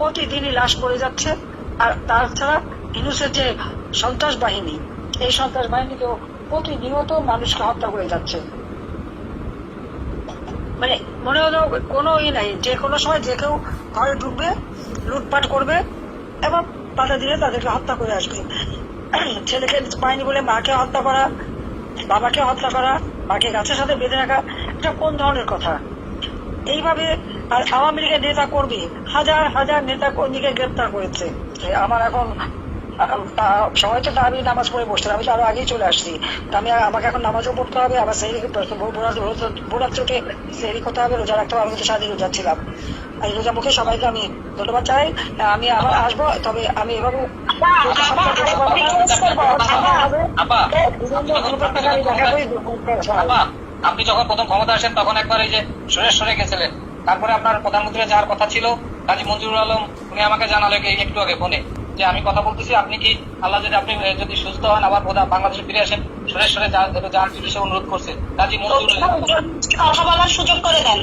প্রতিদিনই লাশ পড়ে যাচ্ছে। আর তাছাড়া ইউনূসের যে সন্ত্রাস বাহিনী, এই সন্ত্রাস বাহিনীকেও প্রতিনিয়ত মানুষকে হত্যা করে যাচ্ছে। মানে মনে হলো কোনো নাই, যে কোনো সময় যে কেউ ঘরে ঢুকবে, লুটপাট করবে এবং বাধা দিলে তাদেরকে হত্যা করে আসবে। ছেলেকে পায়নি বলে মাকে হত্যা করা, বাবাকে হত্যা করা, মাকে গাছের সাথে বেঁধে রাখা, এটা কোন ধরনের কথা? এইভাবে আর আওয়ামী লীগের নেতা কর্মী হাজার হাজার নেতা কর্মীকে গ্রেপ্তার করেছে। আমার এখন সবাই তো আমি নামাজ পড়ে বসতে, আমি তো আরো আগেই চলে আসছি। আমাকে এখন নামাজও পড়তে হবে, আবার সেই ভোরাত চোটে সেহরি করতে হবে, রোজা রাখতে হবে। আমি তো সারাদিন রোজা ছিলাম। এই রোজা মুখে সবাইকে আমি ধন্যবাদ চাই। আমি আবার আসবো, তবে আমি এভাবে আপনি যখন প্রথম ক্ষমতা আসেন তখন একবার এই যে সরে গেছিলেন, তারপরে আপনার প্রধানমন্ত্রী যাওয়ার কথা ছিল কাজী মঞ্জুরুল আলম, উনি আমাকে জানালো একটু আগে ফোনে যে আমি কথা বলতেছি, আপনি কি আল্লাহ যদি আপনি যদি সুস্থ হন আবার বাংলাদেশে ফিরে আসেন, সরে যাওয়ার জন্য অনুরোধ করছে কাজী মঞ্জুরুল কথা বলার সুযোগ করে দেন।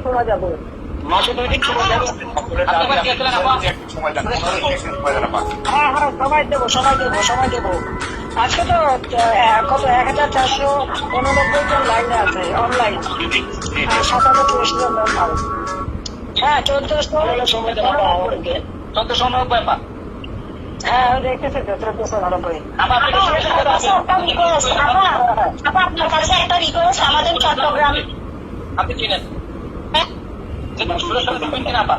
শোনা যাবে। হ্যাঁ সময় দেবো। আজকে তো কত 1489 জন লাইনে আছে অনলাইন, 7,000 হ্যাঁ 1490 হ্যাঁ দেখতেছে 1490। আপনার কাছে একটা রিকোয়েস্ট, আমাদের চট্টগ্রাম আপনি চিনেন কিনা আপা?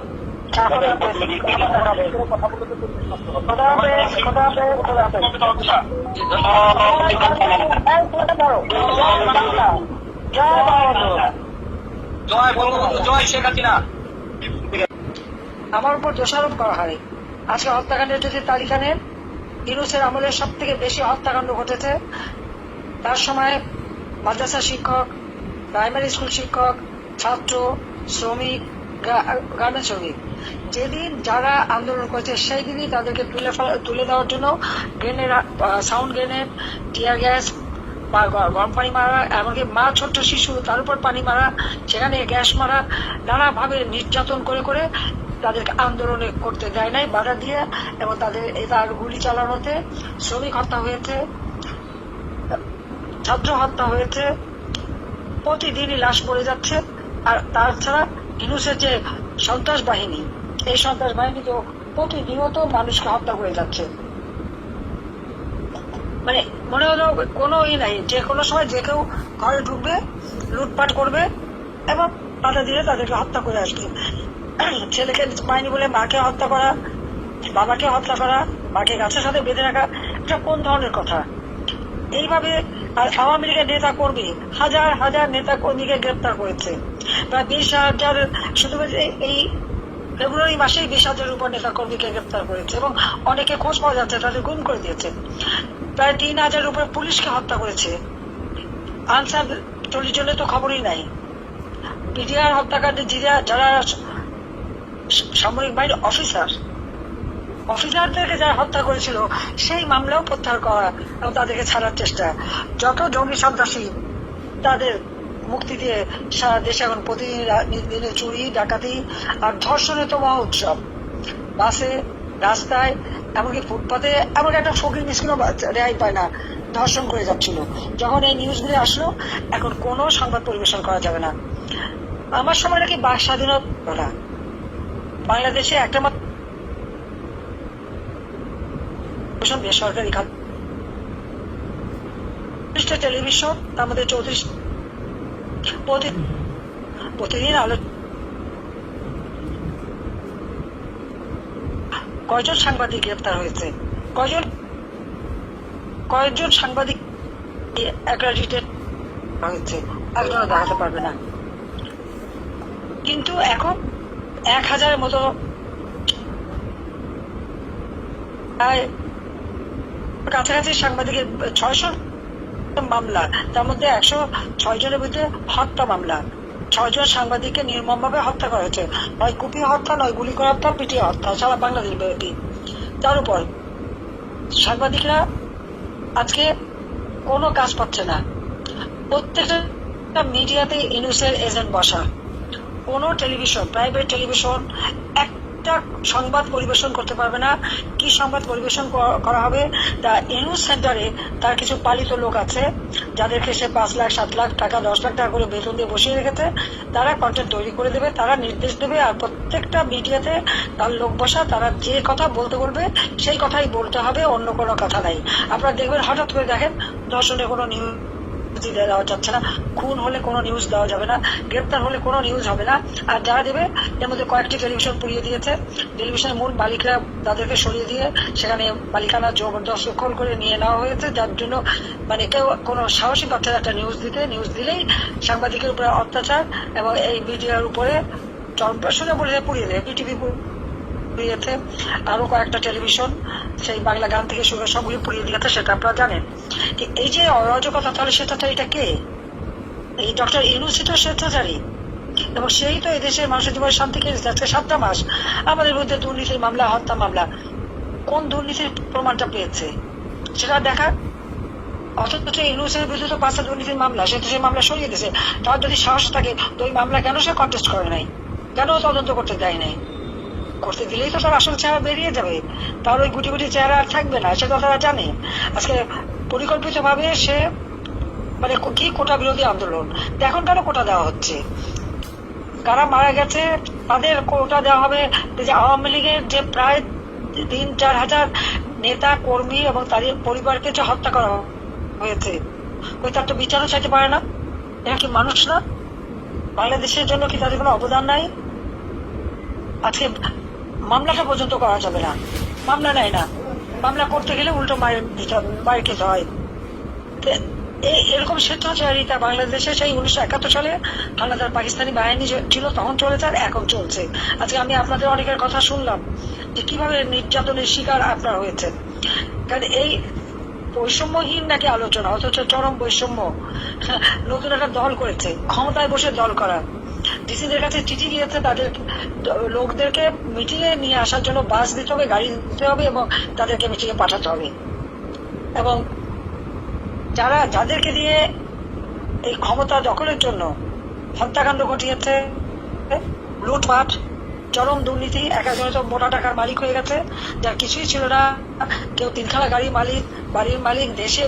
আমার উপর দোষারোপ করা হয়। আজকে হত্যাকাণ্ডের যদি তালিকা নেন, ইউনূসের আমলে সব থেকে বেশি হত্যাকাণ্ড ঘটেছে। তার সময় মাদ্রাসা শিক্ষক, প্রাইমারি স্কুল শিক্ষক, ছাত্র, শ্রমিক, গার্মেন্টস শ্রমিক, যেদিন যারা আন্দোলন করেছে সেই দিনই তাদেরকে তুলে দেওয়ার জন্য সাউন্ড গ্রেনেড, টিয়ার গ্যাস, গরম পানি মারা, এমনকি মা ছোট্ট শিশু তার উপর পানি মারা, সেখানে গ্যাস মারা, নানাভাবে নির্যাতন করে করে তাদেরকে আন্দোলনে করতে দেয় নাই, বাধা দিয়ে, এবং তার গুলি চালানোতে শ্রমিক হত্যা হয়েছে, ছাত্র হত্যা হয়েছে। প্রতিদিনই লাশ পড়ে যাচ্ছে। আর তাছাড়া ইউনূসের যে সন্ত্রাস বাহিনী, এই সন্ত্রাস বাহিনীকেও প্রতিনিয়ত মানুষকে হত্যা করে যাচ্ছে। মানে মনে হলো কোনো নাই, যে কোনো সময় যে কেউ ঘরে ঢুকবে, লুটপাট করবে এবং বাধা দিলে তাদেরকে হত্যা করে আসবে। ছেলেকে পায়নি বলে মাকে হত্যা করা, বাবাকে হত্যা করা, মাকে গাছের সাথে বেঁধে রাখা, এটা কোন ধরনের কথা? এইভাবে আর আওয়ামী লীগের নেতা কর্মী হাজার হাজার নেতা কর্মীকে গ্রেপ্তার করেছে। প্রায় 20,000, শুধু এই ফেব্রুয়ারি মাসেই 20,000 উপর নেতা কর্মীকে গ্রেপ্তার করেছে এবং অনেকে খোঁজ পাওয়া যাচ্ছে, তাদের গুম করে দিয়েছে। প্রায় 3,000 উপরে পুলিশকে হত্যা করেছে। আনসার 40 জনের তো খবরই নাই। পিডিআর হত্যাকাণ্ডে যারা সামরিক বাহিনীর অফিসারদেরকে যারা হত্যা করেছিল, সেই মামলাও প্রত্যাহার করা এবং তাদেরকে ছাড়ার চেষ্টা। যত জঙ্গি সন্ত্রাসী, তাদের মুক্তি দিয়ে সারা দেশে এখন প্রতিদিনে চুরি, ডাকাতি আর ধর্ষণের তো মহা উৎসব। বাসে, রাস্তায়, এমনকি ফুটপাতে, এমন একটা ফকির মিসকিনও রেহাই পায় না, ধর্ষণ করে যাচ্ছিল। যখন এই নিউজগুলি আসলো, এখন কোনো সংবাদ পরিবেশন করা যাবে না। আমার সময় নাকি বাক স্বাধীনতা, বাংলাদেশে একটা মাত্র বেসরকারি খাত, টেলিভিশন, তার মধ্যে 34 প্রতিদিন কয়জন সাংবাদিক গ্রেপ্তার হয়েছে? কয়জন সাংবাদিক অ্যাক্রেডিটেড হয়েছে? একজনও দেখাতে পারবে না। কিন্তু এখন 1,000-এর মতো কাছাকাছি সাংবাদিকের 600 মামলা, তার মধ্যে 106 জনের বিরুদ্ধে হত্যা মামলা। 6 জন সাংবাদিককে নির্মমভাবে হত্যা করা হয়েছে, নয় কুপিয়ে হত্যা, নয় গুলি করে হত্যা, পিটিয়ে হত্যা, সারা বাংলাদেশ ব্যাপী। তার উপর সাংবাদিকরা আজকে কোনো কাজ পাচ্ছে না। প্রত্যেকটা মিডিয়াতে ইউনুসের এজেন্ট বসা, কোনো টেলিভিশন, প্রাইভেট টেলিভিশন একটা সংবাদ পরিবেশন করতে পারবে না। কি সংবাদ পরিবেশন করা হবে? তা ইউনুস সেন্টারে তার কিছু পালিত লোক আছে যাদেরকে সে 5 লাখ 7 লাখ টাকা 10 লাখ টাকা করে বেতন দিয়ে বসিয়ে রেখেছে, তারা কন্টেন্ট তৈরি করে দেবে, তারা নির্দেশ দেবে, আর প্রত্যেকটা মিডিয়াতে তার লোক বসা, তারা যে কথা বলতে বলবে সেই কথাই বলতে হবে, অন্য কোনো কথা নাই। আপনারা দেখবেন হঠাৎ করে দেখেন ধর্ষণের কোনো নিউজ দেওয়া যাচ্ছে না, খুন হলে কোনো নিউজ দেওয়া যাবে না, গ্রেপ্তার হলে কোনো নিউজ হবে না। আর যারা দেবে এর মধ্যে কয়েকটি টেলিভিশন পুড়িয়ে দিয়েছে, টেলিভিশনের মূল মালিকরা তাদেরকে সরিয়ে দিয়ে সেখানে মালিকানা জবরদস্ত দখল করে নিয়ে নেওয়া হয়েছে, যার জন্য মানে কেউ কোনো সাহসী পাচ্ছে একটা নিউজ দিতে, নিউজ দিলেই সাংবাদিকের উপরে অত্যাচার এবং এই মিডিয়ার উপরে শুনে বলে পুড়িয়ে দেয়। বিটিভি পুড়িয়েছে, আরো কয়েকটা টেলিভিশন সেই বাংলা গান থেকে শুরু সবগুলি পুড়িয়ে দিয়েছে, সেটা আপনারা জানেন। এই যে অরাজকতা, তাহলে সেটা তো এটা কে? এই ডক্টর ইউনূসই তো স্বেচ্ছাচারী, এবং সেই তো এই দেশের মানুষের জীবনের শান্তি কেড়েছে। আজকে 7টা মাস আমাদের মধ্যে দুর্নীতির মামলা, হত্যা মামলা, কোন দুর্নীতির প্রমাণটা পেয়েছে সেটা দেখা। অথচ ইউনূসের বিরুদ্ধে তো 5টা দুর্নীতির মামলা, সে তো সেই মামলা সরিয়ে দিয়েছে। তার যদি সাহস থাকে তো ওই মামলা কেন সে কন্টেস্ট করে নাই, কেন তদন্ত করতে দেয় নাই? করতে দিলেই তো তার আসল চেহারা বেরিয়ে যাবে, তার ওই গুটি গুটি চেহারা আর থাকবে না, সেটা তারা জানে। আজকে পরিকল্পিত ভাবে সে মানে কি কোটা বিরোধী আন্দোলন, এখন কেন কোটা দেওয়া হচ্ছে? কারা মারা গেছে তাদের কোটা দেওয়া হবে। যে আওয়ামী লীগের যে প্রায় 3-4 হাজার নেতা কর্মী এবং তাদের পরিবারকে যে হত্যা করা হয়েছে, ওই তার তো বিচারও চাইতে পারে না। এরা কি মানুষ না? বাংলাদেশের জন্য কি তাদের কোনো অবদান নাই? আজকে মামলাটা পর্যন্ত করা যাবে না, মামলা নেয় না, মামলা করতে গেলে উল্টো মায়ের খেতে হয়। এরকম স্বেচ্ছাচারিতা বাংলাদেশে সেই 1971 সালে হানাদার পাকিস্তানি বাহিনী ছিল তখন চলেছে, আর এখন চলছে। আজকে আমি আপনাদের অনেকের কথা শুনলাম যে কিভাবে নির্যাতনের শিকার আপনার হয়েছে। কারণ এই বৈষম্যহীন নাকি আলোচনা, অথচ চরম বৈষম্য। নতুন একটা দল করেছে, ক্ষমতায় বসে দল করা। ডিসিদের কাছে চিঠি গিয়েছে, তাদের লোকদেরকে মিটিংয়ে নিয়ে আসার জন্য বাস দিতে হবে, গাড়ি দিতে হবে এবং তাদেরকে মিটিংয়ে পাঠাতে হবে। এবং যাদেরকে দিয়ে এই ক্ষমতা দখলের জন্য হত্যাকাণ্ড ঘটিয়েছে, লুটপাট, চরম দুর্নীতি, এক একজন তো মোটা টাকার মালিক হয়ে গেছে, যার কিছুই ছিল না। কেউ 3খানা বাড়ির মালিক, দেশে